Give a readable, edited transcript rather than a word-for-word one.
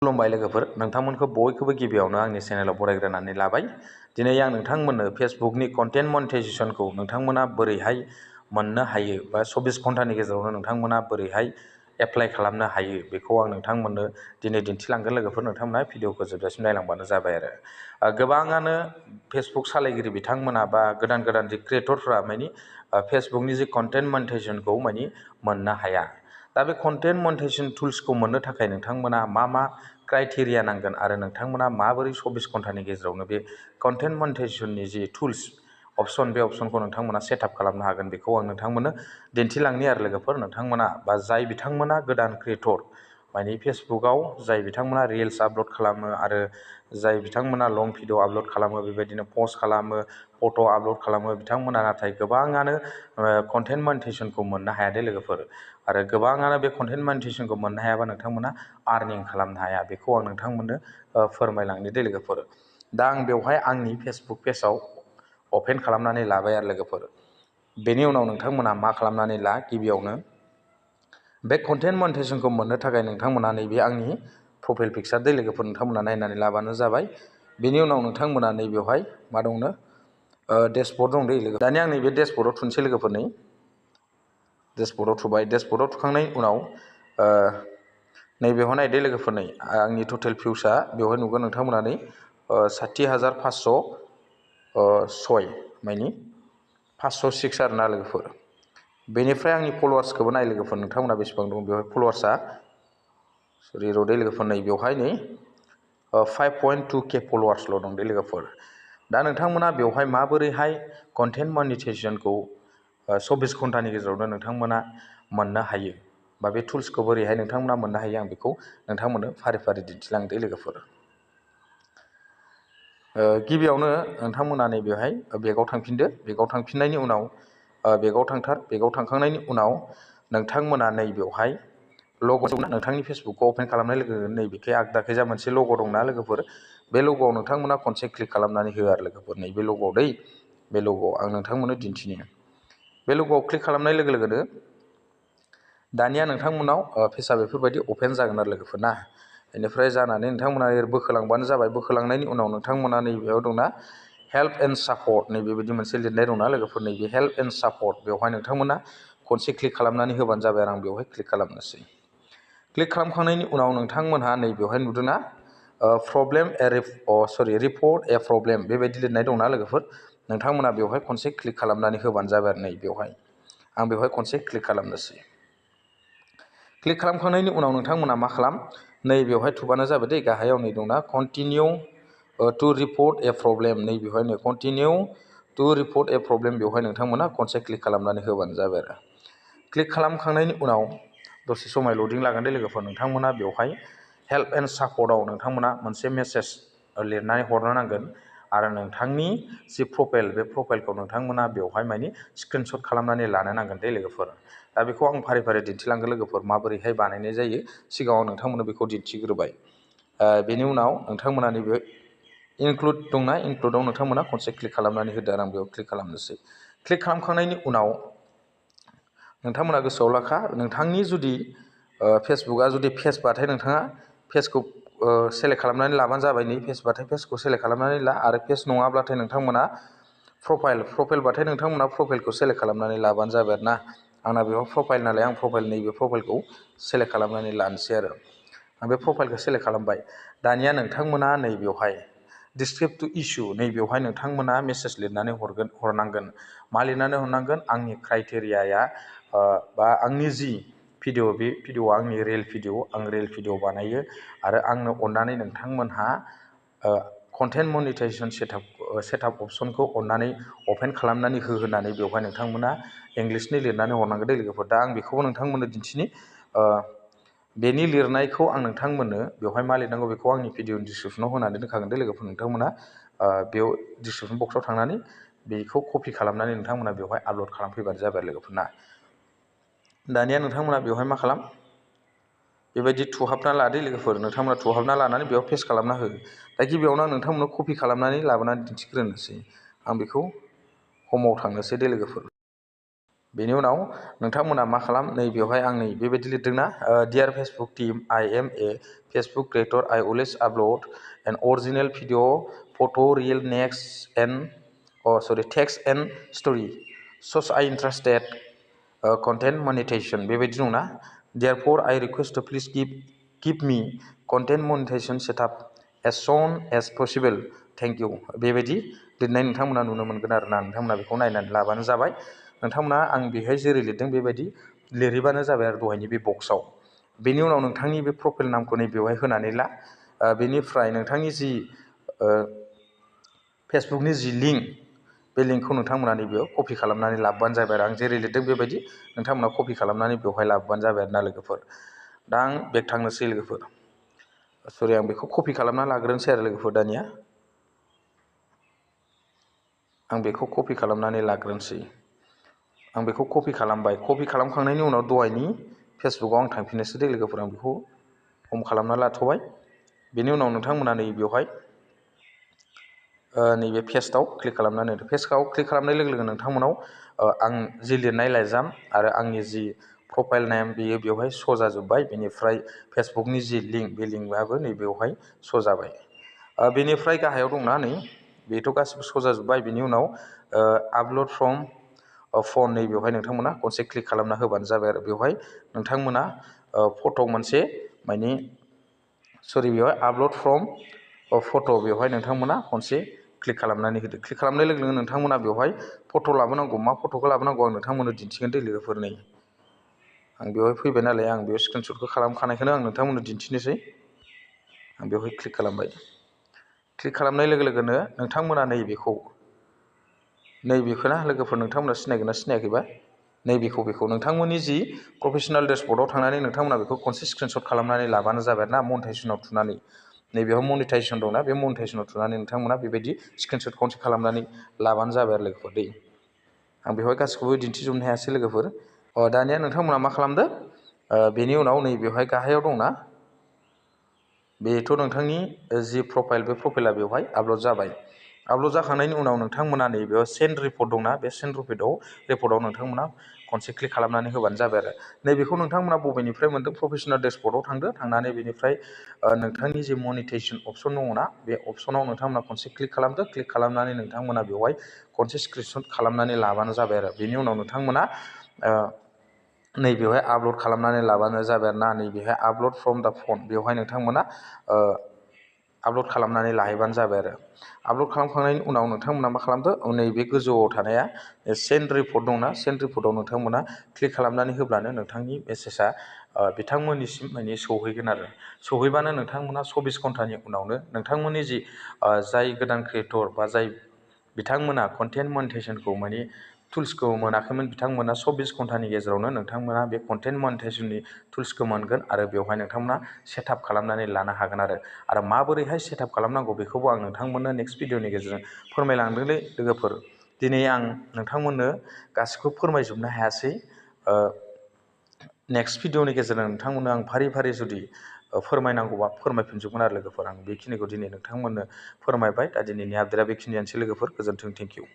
खुलुमबाय लोगोफोर, नोंथांमोनखौ बयखौबो गिबियावनो आंनि चेनेलाव बरायग्रोनानै लाबाय। दिनै आं नोंथांमोननो फेसबुकनि कन्टेन्ट मनेटाइजेसनखौ नोंथांमोना बोरैहाय मोननो हायो बा 24 घन्टानि गेजेरावनो नोंथांमोना बोरैहाय एप्लाइ खालामनो हायो बेखौ आं नोंथांमोननो दिनै दिन्थिलांगोन लोगोफोर। नोंथांमोना भिडिअखौ जोबजासिम नायलांबानो जाबाय आरो। गोबाङानो फेसबुक सालायगिरि बिथांमोना बा गोदान जि क्रिएटरफ्रा मानि फेसबुकनि जि कन्टेन्ट मनेटाइजेसनखौ मानि मोननो हाया। दा बे कन्टेन्ट मनेटाइजेसन टुल्सखौ मोननो थाखाय नोंथांमोना मा क्राइटेरिया नांगोन आरो नोंथांमोना माबोरै 24 घन्टानि गेजेरावनो बे कन्टेन्ट मनेटाइजेसननि जि टुल्स अपसन, बे अपसनखौ नोंथांमोना सेटआप खालामनो हागोन बेखौ आं नोंथांमोननो दिन्थिलांनि आरो लोगोफोर। नोंथांमोना बा जाय बिथांमोना गोदान क्रिएटर माने फेसबुकाव जाय बिथांमोना रिल्स आपल'ड खालामो आरो जाय बिथांमोना लं भिडिअ आपल'ड खालामो, बेबायदिनो पस्ट खालामो, फट' आपल'ड खालामो, बिथांमोना नाथाय गोबाङानो कन्टेन्ट मनेटाइजेसनखौ मोननो हाया दे लोगोफोर। आरो गोबाङानो बे कन्टेन्ट मनेटाइजेसनखौ मोननो हायाबा नोंथांमोना आर्निं खालामनो हाया, बेखौ आं नोंथांमोननो फोरमायलांनो दे लोगोफोर। दा आं बेवहाय आंनि फेसबुक पेजाव अपेन खालामनानै लाबाय आरो लोगोफोर। बेनि उनाव नोंथांमोना मा खालामनानै ला, गिबियावनो बे कन्टेन्ट मनेटाइजेसनखौ मोननो थाखाय नोंथांमोना नैबे आंनि प्रफाइल पिक्सार दे लोगोफोर, नोंथांमोना नायनानै लाबानो जाबाय। बेनि उनाव नोंथांमोना नैबेवहाय मा दंनो डेशबर्ड दं दे लोगो। दानिया आं नैबे डेशबर्डआव थुनोसै लोगोफोर। नै डेशबर्डआव थुबाय। डेशबर्डआव थुखांनायनि उनाव नैबेवहाय नायदो लोगोफोर, नै आंनि टटेल भिउसआ बेवहाय नुगोन नोंथांमोना नै 60,506 मानि 506 आरोना लोगोफोर। बेनिफ्राय आंनि फल'वार्सखौबो नाय लोगोफोर, नोंथांमोना बेसेबां दं बेवहाय फल'वार्सआ। सरि र'दे लोगोफोर, नै बेवहाय नै 5.2K फल'वार्सल' दं दे लोगोफोर। दा नोंथांमोना बेवहाय माबोरैहाय कन्टेन्ट मनेटाइजेसनखौ 24 घन्टानि गेजेरावनो नोंथांमोना मोननो हायो बा बे टुल्सखौ बोरैहाय नोंथांमोना मोननो हायो, आं बेखौ नोंथांमोननो फारि फारि दिन्थिलांदो लोगोफोर। गिबियावनो नोंथांमोना नैबेवहाय बेगाव थांफिनदो। बेगाव थांफिननायनि उनाव बेगाव थांथार। बेगाव थांखांनायनि उनाव नोंथांमोना नैबेवहाय लग' दंना, नोंथांनि फेसबुकखौ अपेन खालामनाय लोगो लोगो नैबेखै आगदाखैजा मोनसे लग' दंना लोगोफोर, बे लग'आव नोंथांमोना खनसे क्लिक खालामनानै हो आरो लोगोफोर। नैबे लग'आव दै, बे लग'आव आं नोंथांमोननो दिन्थिनो। बे लग'आव क्लिक खालामनाय लोगो लोगोनो दानिया नोंथांमोनाव पेजआ बेफोरबायदि अपेन जागोन आरो लोगोफोर ना। बेनिफ्राय जानानै नोंथांमोना बोखोलांबानो जाबाय। बोखोलांनायनि उनाव नोंथांमोना नैबेयाव दंना हेल्प एन्ड सापर्ट, नैबेबायदि मोनसे लिरनाय दंना लोगोफोर। नैबे हेल्प एन्ड सापर्ट बेवहाय नोंथांमोना खनसे क्लिक खालामनानै होबानो जाबाय आरो आं बेवहाय क्लिक खालामनोसै। क्लिक खालामखांनायनि उनाव नोंथांमोनहा नैबेवहाय नुदोंना रिपर्ट ए प्रब्लेम बेबायदि लिरनाय दंना लोगोफोर। नोंथांमोना बेवहाय खनसे क्लिक खालामनानै होबानो जाबाय आरो नैबेवहाय। आं बेवहाय खनसे क्लिक खालामनोसै। क्लिक खालामखांनायनि उनाव नोंथांमोना मा खालाम, नैबेवहाय थुबानो जाबाय दे। गाहायाव नै दंना कन्टिनिउ टु रिपर्ट ए प्रब्लेम, नैबेवहाय नै कन्टिनिउ टु रिपर्ट ए प्रब्लेम, बेवहाय नोंथांमोना खनसे क्लिक खालामनानै होबानो जाबाय आरो। क्लिक खालामखांनायनि उनाव दसे समय लडिं लागोन दे लोगोफोर। नोंथांमोना बेवहाय हेल्प एन्ड सापर्टआव नोंथांमोना मोनसे मेसेज लिरनानै हरनो नांगोन आरो नोंथांनि जि प्रफाइल, बे प्रफाइलखौ नोंथांमोना बेवहाय मानि स्क्रिनशट खालामनानै लानो नांगोन दे लोगोफोर। दा बेखौ आं फारि फारि दिन्थिलांगोन लोगोफोर, माबोरैहाय बानायनाय जायो। सिगाङाव नोंथांमोननो बेखौ दिन्थिग्रोबाय। बेनि उनाव नोंथांमोना नैबे इनक्लुड दंना, इनक्लुडआव नोंथांमोना खनसे क्लिक खालामनानै होदो आरो आं बेयाव क्लिक खालामनोसै। क्लिक खालामखांनायनि उनाव नोंथांमोना गोसोआव लाखा, नोंथांनि जुदि फेसबुकआ जुदि पेजबाथाय नोंथाङा पेजखौ सेलेक्ट खालामनानै लाबानो जाबाय। नै पेजबाथाय पेजखौ सेलेक्ट खालामनानै ला, आरो पेज नङाब्लाथाय नोंथांमोना प्रफाइलबाथाय नोंथांमोना प्रफाइलखौ सेलेक्ट खालामनानै लाबानो जाबाय आरो ना। आंना बेयाव प्रफाइल नालाय आं नैबे प्रफाइलखौ सेलेक्ट खालामनानै लानोसै आरो। आं बे प्रफाइलखौ सेलेक्ट खालामबाय। दानिया नोंथांमोना नैबेवहाय डिसक्राइब टु इसु, नैबेवहाय नोंथांमोना मेसेज लिरनानै हरनांगोन। मा लिरनानै हरनांगोन, आंनि क्राइटेरियाया बा आंनि जि भिडिअ, बे भिडिअआ आंनि रियेल भिडिअ, आं रियेल भिडिअ बानायो आरो आंनो अननानै नोंथांमोनहा कन्टेन्ट मनेटाइजेसन सेटआप अपसनखौ अननानै अपेन खालामनानै होनानै बेवहाय नोंथांमोना इंलिसनि लिरनानै हरनांगोन दे लोगोफोर। दा आं बेखौबो नोंथांमोननो दिन्थिनि। बेनि लिरनायखौ आं नोंथांमोननो बेवहाय मा लिरनांगौ बेखौ आंनि भिडिअनि डिसक्रिपसनाव होनानै दोनखागोन दे लोगोफोर। नोंथांमोना बेयाव डिसक्रिपसन बक्सआव थांनानै बेखौ कपि खालामनानै नोंथांमोना बेवहाय आपल'ड खालामफैबानो जाबाय लोगोफोरना। दानिया नोंथांमोना बेवहाय मा खालाम, बेबायदि थुहाबना लादो लोगोफोर। नोंथांमोना थुहाबना लानानै बेयाव पेस्ट खालामना हो। दा गिबियावनो आं नोंथांमोननो कपि खालामनानै लाबोनानै दिन्थिग्रोनोसै। आं बेखौ हमाव थांनोसै दे लोगोफोर। बेनि उनाव नोंथांमोना मा खालाम, नै बेवहाय आं नै बेबायदि लिरदोंना dear Facebook team, I am a Facebook creator. I always upload an original video, photo, reel, next and text and story. So I interested content monetization. बेबायदि दंना? Therefore, I request to please give me content monetization setup as soon as possible. Thank you. बेबायदि लिरनाय नोंथांमोना नुनो मोनगोन आरोना नोंथांमोना बेखौ नायनानै लाबानो जाबाय नोंथांमोना आं बेहाय जेरै लिरदों बेबायदि लिरहैबानो जाबाय आरो दहायनि बे बक्सआव बेनि उनाव नोंथांनि बे प्रफाइल नामखौ नैबेवहाय होनानै ला बेनिफ्राय नोंथांनि जि फेसबुकनि जि लिंक बे लिंकखौ नोंथांमोना नैबेयाव कपि खालामनानै लाबोबानो जाबाय आरो आं जेरै लिरदों बेबायदि नोंथांमोना कपि खालामनानै बेवहाय लाबोबानो जाबाय आरोना लोगोफोर दा आं बेक थांनोसै लोगोफोर सरि आं बेखौ कपि खालामना लाग्रोनोसै आरो लोगोफोर दानिया आं बेखौ कपि खालामनानै लाग्रोनोसै आं बेखौ कपि खालामबाय कपि खालामखांनायनि उनाव दहायनि फेसबुकआव आं थांफिननोसै दे लोगोफोर आं बेखौ हम खालामना लाथ'बाय बेनि उनाव नोंथांमोना नै बेवहाय नैबे पेस्टआव क्लिक खालामनानै पेस्टआव क्लिक खालामनाय लोगो लोगो नोंथांमोनाव आं जि लिरनाय लाइजाम आरो आंनि जि प्रफाइल नेम बेयो बेवहाय श' जाजोब्बाय बेनिफ्राय फेसबुकनि जि लिंक बे लिंकआबो नैबेवहाय श' जाबाय बेनिफ्राय गाहायाव दंना नै बेथ' गासिबो श' जाजोब्बाय बेनि उनाव आपल'ड फ्रम फन नैबेवहाय नोंथांमोना खनसे क्लिक खालामना होबानो जाबाय आरो बेवहाय नोंथांमोना फट' मोनसे माने सरि बेवहाय आपल'ड फ्रम फट' बेवहाय नोंथांमोना खनसे क्लिक खालामनानै होदो क्लिक खालामनाय लोगो लोगो नोंथांमोना बेवहाय फट' लाबोनांगौ मा फट'खौ लाबोनांगौ आं नोंथांमोननो दिन्थिगोन दे लोगोफोर नै आं बेवहाय फैबाय नालाय आं बेयाव स्क्रिनशटखौ खालामखानायखौनो आं नोंथांमोननो दिन्थिनोसै आं बेवहाय क्लिक खालामबाय क्लिक खालामनाय लोगो लोगोनो नोंथांमोना नैबेखौना लोगोफोर नोंथांमोना सिनायगोन ना सिनायाखैबा बेखौ नोंथांमोननि जि प्रफेसनेल डेसबर्डआव थांनानै नोंथांमोना बेखौ खनसे स्क्रिनशट खालामनानै लाबानो जाबाय ना मनिटाइजेसनाव थुनानै नैबेयाव मनिटाइजेसन दंना बे मनिटाइजेसनाव थुनानै नोंथांमोना बेबायदि स्क्रिनशट खनसे खालामनानै लाबानो जाबाय आरो लोगोफोर दै आं बेवहाय गासिखौबो दिन्थिजोबनो हायासै लोगोफोर दानिया नोंथांमोना मा खालामदो बेनि उनाव नैबेवहाय गाहायाव दंना बेथ' नोंथांनि जि प्रफाइल बे प्रफाइला बेवहाय आपल'ड जाबाय आपल'ड जाखांनायनि उनाव नोंथांमोना नैबेयाव सेन्ड रिपर्ट दंना बे सेन्ड रिपर्टआव नोंथांमोना खनसे क्लिक खालामनानै होबानो जाबाय आरो नैबेखौ नोंथांमोना बबेनिफ्राय मोन्दों प्रफेसनेल डेसबर्डआव थांदो थांनानै बेनिफ्राय नोंथांनि जे मनिटाइजेसन अपसन दङना बे अपसनाव नोंथांमोना खनसे क्लिक खालामदो क्लिक खालामनानै नोंथांमोना बेवहाय खनसे स्क्रिनशट खालामनानै लाबानो जाबाय आरो बेनि उनाव नोंथांमोना नैबेवहाय आपल'ड खालामनानै लाबानो जाबाय आरो ना नैबेहाय आपल'ड फ्रम दा फन बेवहाय नोंथांमोना आपल'ड खालामनानै लाहैबानो जाबाय आरो आपल'ड खालामखांनायनि उनाव नोंथांमोना मा खालामदो नैबे गोजौआव थानाया सेन्ड रिपर्ट दंना सेन्ड रिपर्टआव नोंथांमोना क्लिक खालामनानै होब्लानो नोंथांनि मेसेजआ बिथांमोननिसिम माने सौहैगोन आरो सौहैबानो नोंथांमोना 24 घन्टानि उनावनो नोंथांमोननि जि जाय गोदान क्रिएटर बा जाय बिथांमोना कन्टेन्ट मनिटाइजेसनखौ माने टुल्सखौ मोनाखैमोन बिथांमोना 24 घन्टानि गेजेरावनो नोंथांमोना बे कन्टेन्ट मनिटाइजेसननि टुल्सखौ मोनगोन आरो बेवहाय नोंथांमोना सेटआप खालामनानै लानो हागोन आरो माबोरैहाय सेटआप खालामनांगौ बेखौबो आं नोंथांमोननो नेक्स्ट भिडिअनि गेजेरजों फोरमायलांदोंलै लोगोफोर दिनै आं नोंथांमोननो गासिखौबो फोरमायजोबनो हायासै नेक्स्ट भिडिअनि गेजेरजों नोंथांमोननो आं फारि फारि जुदि फोरमायनांगौबा फोरमायफिनजोबगोन आरो लोगोफोर आं बेखिनिखौ दिनै नोंथांमोननो फोरमायबाय दा दिनैनि आपडेटआ बेखिनियानोसै लोगोफोर गोजोन्थों थेंक इउ